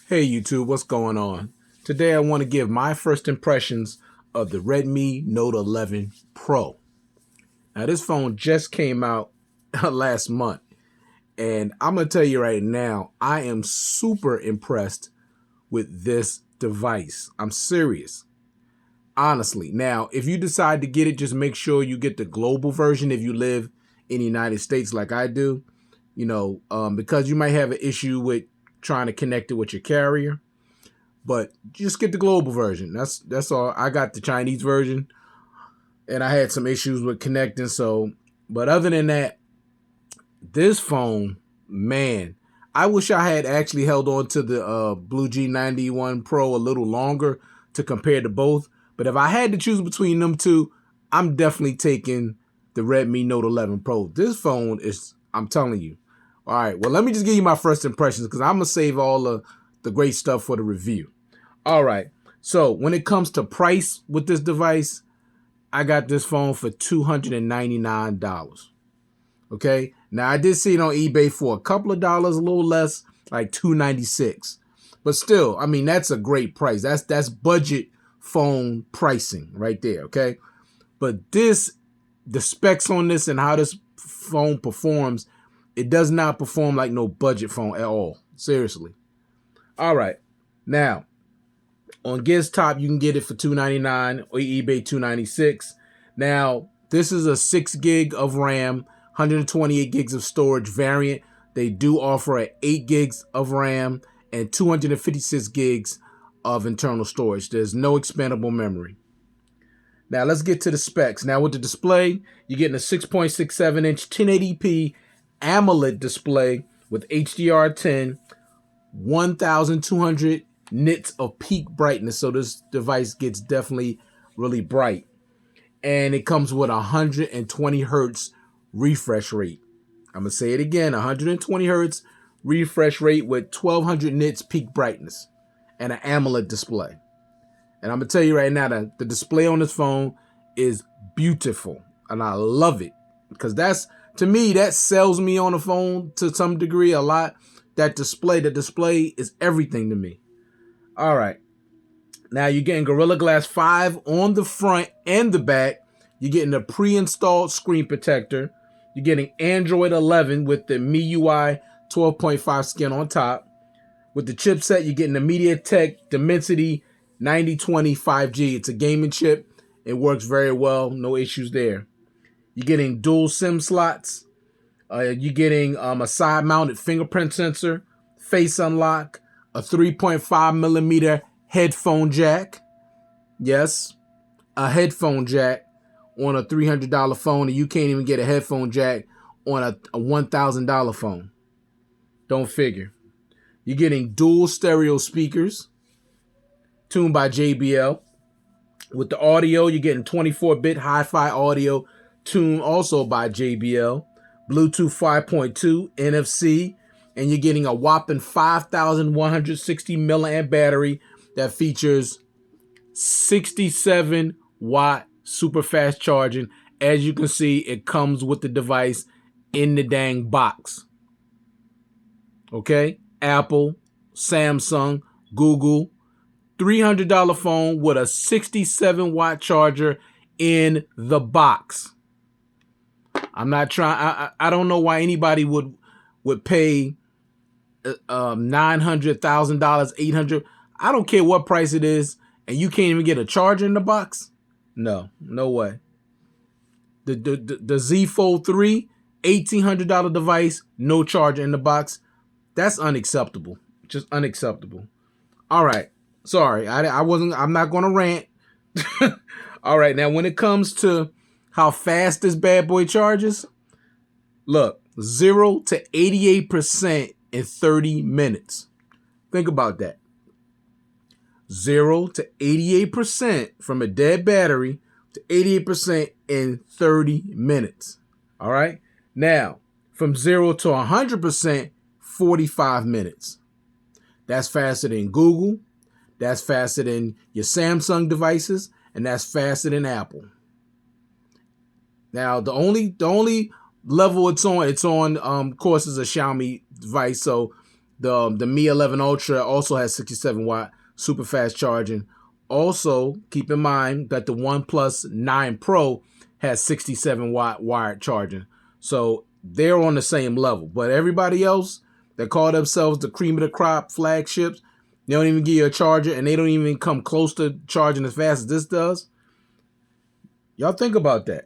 Hey YouTube, what's going on? Today I want to give my first impressions of the Redmi Note 11 Pro. Now this phone just came out last month, and I'm going to tell you right now, I am super impressed with this device. I'm serious, honestly. Now, if you decide to get it, just make sure you get the global version if you live in the United States like I do, because you might have an issue with trying to connect it with your carrier. But just get the global version. That's all. I got the Chinese version, and I had some issues with connecting. But other than that, this phone, man, I wish I had actually held on to the Blue G91 Pro a little longer to compare to both. But if I had to choose between them two, I'm definitely taking the Redmi Note 11 Pro. This phone is, I'm telling you. All right, well, let me just give you my first impressions because I'm going to save all the great stuff for the review. All right, so when it comes to price with this device, I got this phone for $299. Okay, now I did see it on eBay for a couple of dollars, a little less, like $296. But still, I mean, that's a great price. That's budget phone pricing right there, okay? But the specs on this and how this phone performs, it does not perform like no budget phone at all. Seriously. All right, now, on GizTop, you can get it for $299 or eBay $296. Now, this is a 6 gig of RAM, 128 gigs of storage variant. They do offer a 8 gigs of RAM and 256 gigs of internal storage. There's no expandable memory. Now, let's get to the specs. Now, with the display, you're getting a 6.67-inch 1080p AMOLED display with HDR10, 1,200 nits of peak brightness, so this device gets definitely really bright, and it comes with 120 hertz refresh rate. I'm gonna say it again, 120 hertz refresh rate with 1200 nits peak brightness and an AMOLED display. And I'm gonna tell you right now that the display on this phone is beautiful, and I love it because to me that sells me on a phone to some degree a lot. The display is everything to me. All right. Now you're getting Gorilla Glass 5 on the front and the back. You're getting a pre-installed screen protector. You're getting Android 11 with the MIUI 12.5 skin on top. With the chipset, you're getting the MediaTek Dimensity 9020 5G. It's a gaming chip. It works very well. No issues there. You're getting dual SIM slots. You're getting a side-mounted fingerprint sensor, face unlock, a 3.5 millimeter headphone jack. Yes, a headphone jack on a $300 phone, and you can't even get a headphone jack on a $1,000 phone. Don't figure. You're getting dual stereo speakers, tuned by JBL. With the audio, you're getting 24-bit hi-fi audio, tuned also by JBL. Bluetooth 5.2, NFC, and you're getting a whopping 5,160 milliamp battery that features 67 watt super fast charging. As you can see, it comes with the device in the dang box. Okay, Apple, Samsung, Google, $300 phone with a 67 watt charger in the box. I'm not trying. I don't know why anybody would pay $900,000, $800. I don't care what price it is, and you can't even get a charger in the box. No way. The Z Fold 3, $1,800 device, no charger in the box. That's unacceptable. Just unacceptable. All right. Sorry, I'm not gonna rant. All right. Now, when it comes to how fast this bad boy charges, look, 0 to 88% in 30 minutes. Think about that. 0 to 88% from a dead battery to 88% in 30 minutes. All right. Now, from 0 to 100%, 45 minutes. That's faster than Google. That's faster than your Samsung devices, and that's faster than Apple. Now, the only level it's on, of course, is a Xiaomi device. So The Mi 11 Ultra also has 67 watt super fast charging. Also, keep in mind that the OnePlus 9 Pro has 67 watt wired charging. So they're on the same level. But everybody else that call themselves the cream of the crop flagships, they don't even give you a charger, and they don't even come close to charging as fast as this does. Y'all think about that.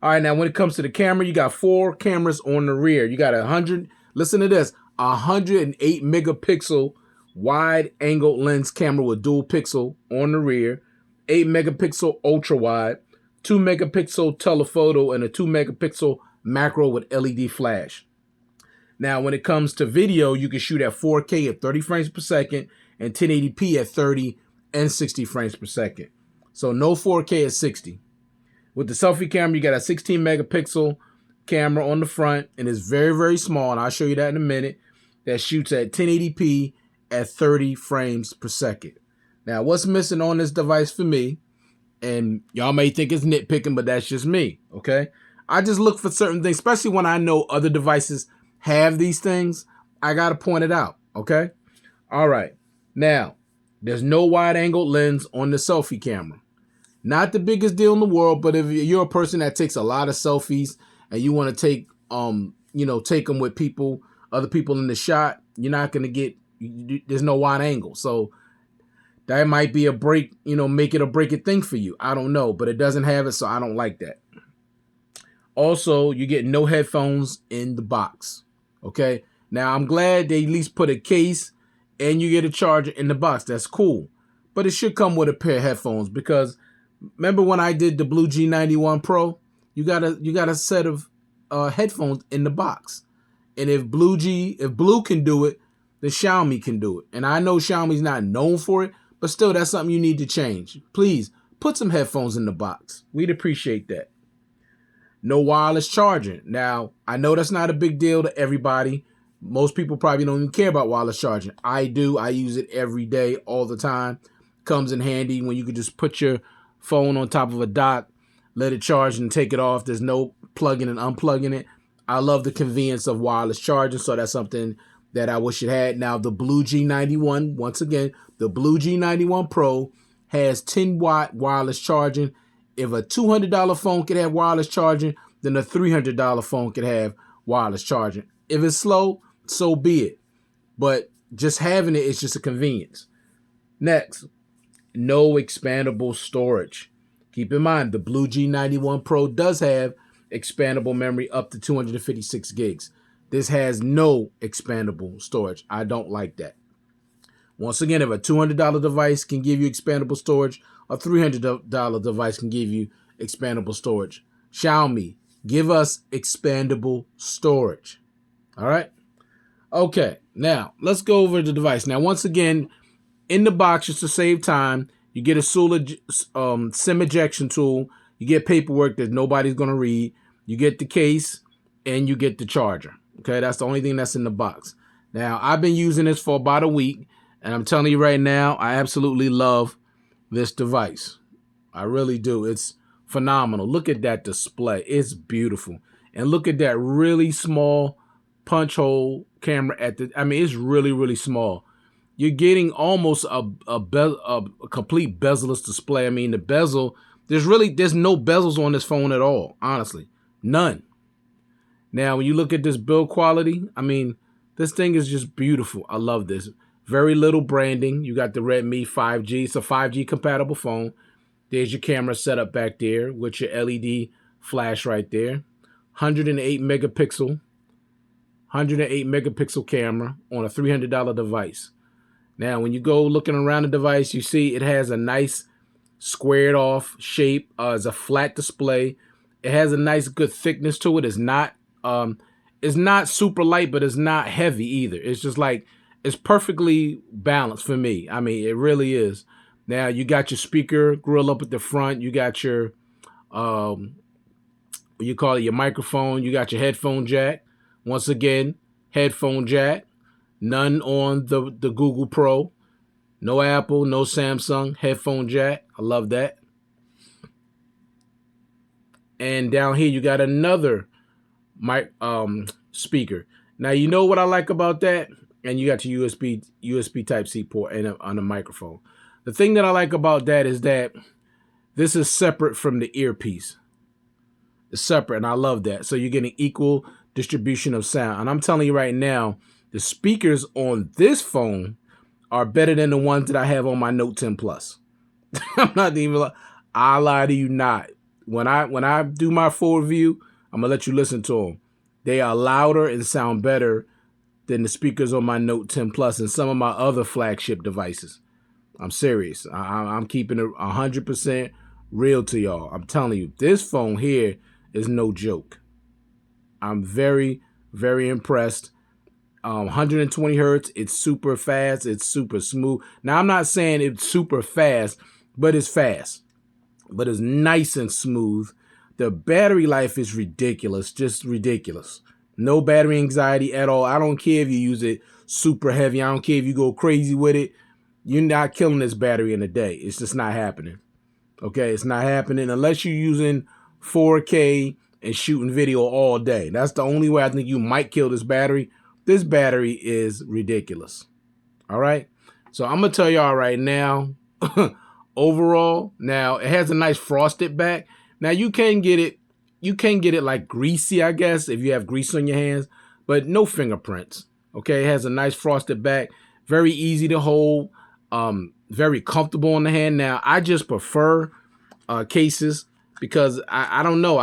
All right, now when it comes to the camera, you got 4 cameras on the rear. You got 100, listen to this, 108 megapixel wide angle lens camera with dual pixel on the rear, 8 megapixel ultra wide, 2 megapixel telephoto, and a 2 megapixel macro with LED flash. Now, when it comes to video, you can shoot at 4K at 30 frames per second and 1080p at 30 and 60 frames per second. So no 4K at 60. With the selfie camera, you got a 16 megapixel camera on the front, and it's very, very small, and I'll show you that in a minute, that shoots at 1080p at 30 frames per second. Now, what's missing on this device for me, and y'all may think it's nitpicking, but that's just me, okay? I just look for certain things, especially when I know other devices have these things. I got to point it out, okay? All right. Now, there's no wide-angle lens on the selfie camera. Not the biggest deal in the world, but if you're a person that takes a lot of selfies and you want to take, take them with people, other people in the shot, you're not going to get, there's no wide angle. So that might be a break, make it or break it thing for you. I don't know, but it doesn't have it, so I don't like that. Also, you get no headphones in the box, okay? Now, I'm glad they at least put a case and you get a charger in the box. That's cool. But it should come with a pair of headphones, because remember when I did the Blue G91 Pro? You got a set of headphones in the box. And if Blue can do it, then Xiaomi can do it. And I know Xiaomi's not known for it, but still, that's something you need to change. Please, put some headphones in the box. We'd appreciate that. No wireless charging. Now, I know that's not a big deal to everybody. Most people probably don't even care about wireless charging. I do. I use it every day, all the time. Comes in handy when you can just put your phone on top of a dock, let it charge and take it off. There's no plugging and unplugging it. I love the convenience of wireless charging, so that's something that I wish it had. Now, the Blue G91, once again, the Blue G91 Pro has 10 watt wireless charging. If a $200 phone could have wireless charging, then a $300 phone could have wireless charging. If it's slow, so be it. But just having it is just a convenience. Next, no expandable storage. Keep in mind, the Blue G91 Pro does have expandable memory up to 256 gigs. This has no expandable storage. I don't like that. Once again, if a $200 device can give you expandable storage, a $300 device can give you expandable storage. Xiaomi, give us expandable storage. All right? Okay, now let's go over the device. Now, once again, in the box, just to save time, you get a SIM ejection tool. You get paperwork that nobody's going to read. You get the case, and you get the charger. Okay, that's the only thing that's in the box. Now, I've been using this for about a week, and I'm telling you right now, I absolutely love this device. I really do. It's phenomenal. Look at that display. It's beautiful. And look at that really small punch hole camera it's really, really small. You're getting almost a complete bezel-less display. I mean, the bezel, there's no bezels on this phone at all, honestly. None. Now, when you look at this build quality, I mean, this thing is just beautiful. I love this. Very little branding. You got the Redmi 5G. It's a 5G compatible phone. There's your camera setup back there with your LED flash right there. 108 megapixel camera on a $300 device. Now, when you go looking around the device, you see it has a nice squared off shape. It's a flat display. It has a nice good thickness to it. It's not super light, but it's not heavy either. It's just like, it's perfectly balanced for me. I mean, it really is. Now, you got your speaker grill up at the front. You got your, you call it your microphone. You got your headphone jack. Once again, headphone jack. None on the Google Pro. No Apple, no Samsung. Headphone jack. I love that. And down here, you got another speaker. Now, you know what I like about that? and you got your USB Type-C port and on the microphone. The thing that I like about that is that this is separate from the earpiece. It's separate, and I love that. So you're getting equal distribution of sound. And I'm telling you right now, the speakers on this phone are better than the ones that I have on my Note 10 Plus. I'm not even. I lie to you not. When I do my full review, I'm gonna let you listen to them. They are louder and sound better than the speakers on my Note 10 Plus and some of my other flagship devices. I'm serious. I'm keeping it 100% real to y'all. I'm telling you, this phone here is no joke. I'm very, very impressed. 120 hertz. It's super fast. It's super smooth. Now, I'm not saying it's super fast, but it's fast. But it's nice and smooth. The battery life is ridiculous. Just ridiculous. No battery anxiety at all. I don't care if you use it super heavy. I don't care if you go crazy with it. You're not killing this battery in a day. It's just not happening. Okay, it's not happening unless you're using 4K and shooting video all day. That's the only way I think you might kill this battery. This battery is ridiculous. All right. So I'm going to tell y'all right now, overall, now it has a nice frosted back. Now you can get it like greasy, I guess, if you have grease on your hands, but no fingerprints. Okay. It has a nice frosted back, very easy to hold, very comfortable on the hand. Now I just prefer cases because I don't know.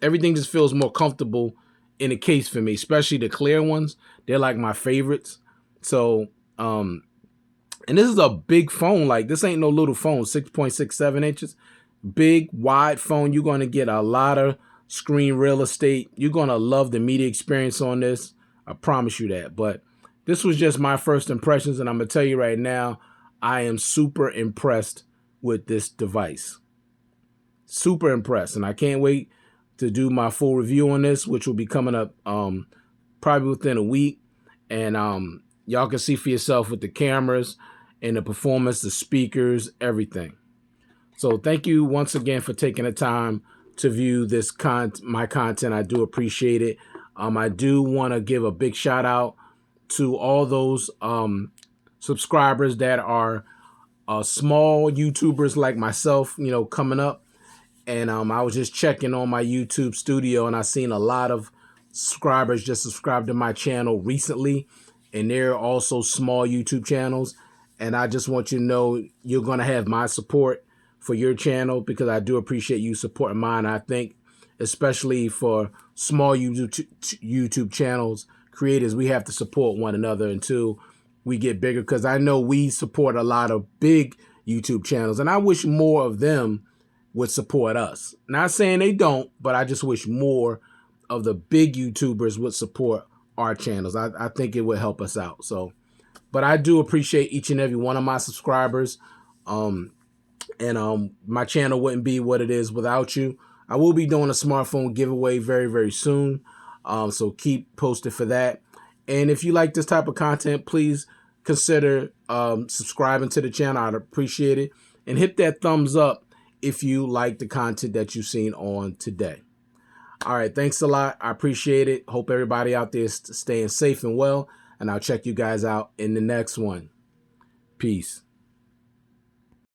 Everything just feels more comfortable in a case for me, especially the clear ones. They're like my favorites. So, and this is a big phone. Like, this ain't no little phone, 6.67 inches. Big, wide phone. You're going to get a lot of screen real estate. You're going to love the media experience on this. I promise you that. But this was just my first impressions, and I'm going to tell you right now, I am super impressed with this device. Super impressed, and I can't wait to do my full review on this, which will be coming up probably within a week. And y'all can see for yourself with the cameras and the performance, the speakers, everything. So thank you once again for taking the time to view this my content. I do appreciate it. I do want to give a big shout out to all those subscribers that are small YouTubers like myself, you know, coming up. And I was just checking on my YouTube studio, and I seen a lot of subscribers just subscribed to my channel recently, and they're also small YouTube channels. And I just want you to know you're going to have my support for your channel, because I do appreciate you supporting mine. I think especially for small YouTube channels, creators, we have to support one another until we get bigger, because I know we support a lot of big YouTube channels, and I wish more of them would support us. Not saying they don't, but I just wish more of the big YouTubers would support our channels. I think it would help us out. So, but I do appreciate each and every one of my subscribers. My channel wouldn't be what it is without you. I will be doing a smartphone giveaway very, very soon. So keep posted for that. And if you like this type of content, please consider subscribing to the channel. I'd appreciate it. And hit that thumbs up if you like the content that you've seen on today. All right, thanks a lot. I appreciate it. Hope everybody out there is staying safe and well, and I'll check you guys out in the next one. Peace.